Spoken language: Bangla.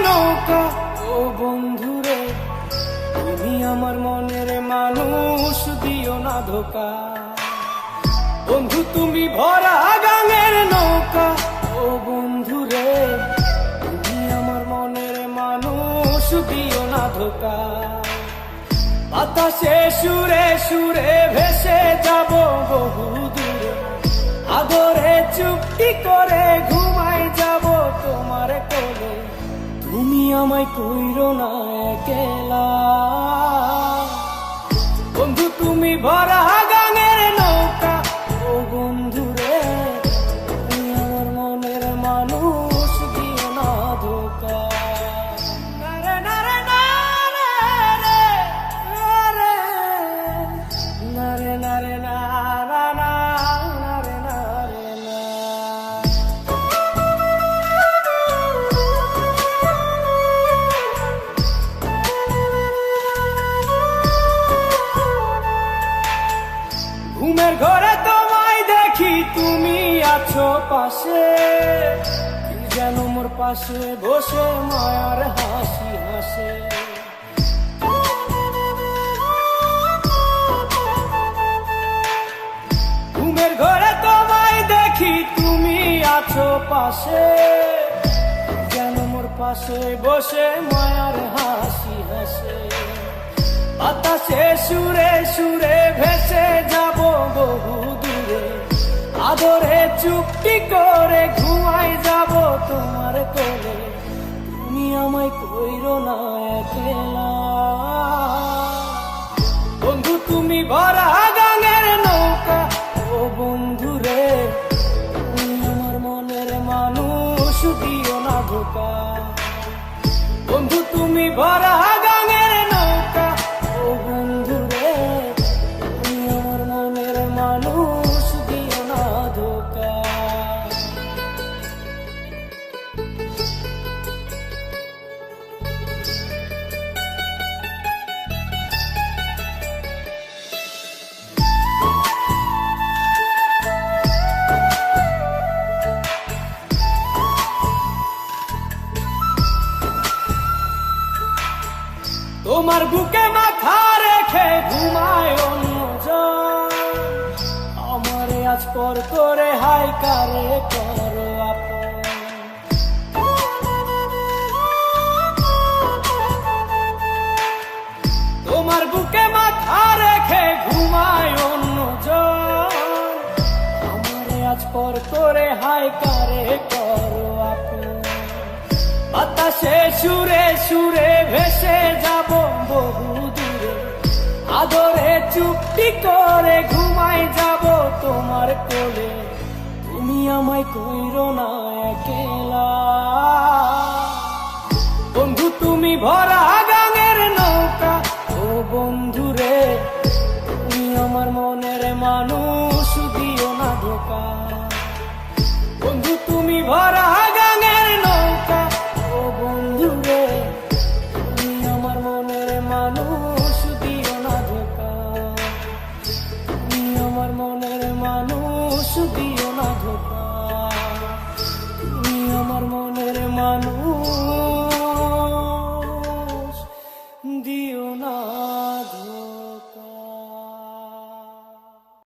নৌকা ও বন্ধুরে, তুমি আমার মনের মানুষ, দিও না ধোকা। বন্ধু তুমি ভরা গাঙের নৌকা ও বন্ধুরে, তুমি আমার মনের মানুষ, দিও না ধোকা। বাতাসে সুরে সুরে ভেসে যাব বহু দূরে, আদরে চুক্তি করে ঘুমাই যাব তোমার কোলে। তুমি আমায় কইরো না একলা, বন্ধু তুমি ভরা গাঙের নৌকা ও বন্ধুরে, তুমি আমার মনের মানুষ, দিও না ধোকা। নারে নারে নারে রে, নারে নারে নারা না, নারে নারে না। ঘুমের ঘরে তোমায় দেখি, তুমি আছো পাশে, কি যেন মোর পাশে বসে মায়ার হাসি হাসে। ঘুমের ঘরে তোমায় দেখি, তুমি আছো পাশে, কি যেন মোর পাশে বসে মায়ার হাসি হাসে। বাতাসে সুরে সুরে ভেসে যাব বহু দূরে, আদরে চুক্তি করে ঘুমাই যাব তোমার কোলে। তুমি আমায় কইরো না একলা, বন্ধু তুমি ভরা গাঙের নৌকা ও বন্ধুরে, তুমি আমার মনের মানুষ, দিও না ধোকা। বন্ধু তুমি ভরা গাঙের নৌকা ও বন্ধুরে, তুমি আমার মনের মানুষ, দিও না ধোকা। তোমার বুকে মাথা রেখে ঘুমায় অন্যজন, আমারে আজ পর করে হাই কারে করো আপন। তোমার বুকে মাথা রেখে ঘুমায় অন্যজন, আমারে আজ পর করে হাই কারে করো আপন। বাতাসে সুরে সুরে ভেসে যাব বহু দূরে, আদরে চুক্তি করে ঘুমাই যাব তোমার কোলে। তুমি আমায় কইরো না একলা, বন্ধু তুমি ভরা গাঙের নৌকা ও বন্ধুরে, তুমি আমার মনের মানুষ, দিও না ধোকা। বন্ধু তুমি ভরা গাঙের নৌকা ও বন্ধুরে, তুমি আমার মনের মানুষ, দিও না ধোকা। তুমি আমার মনের মানুষ, দিও না ধোকা। তুমি আমার মনের মানুষ, দিও না ধোকা।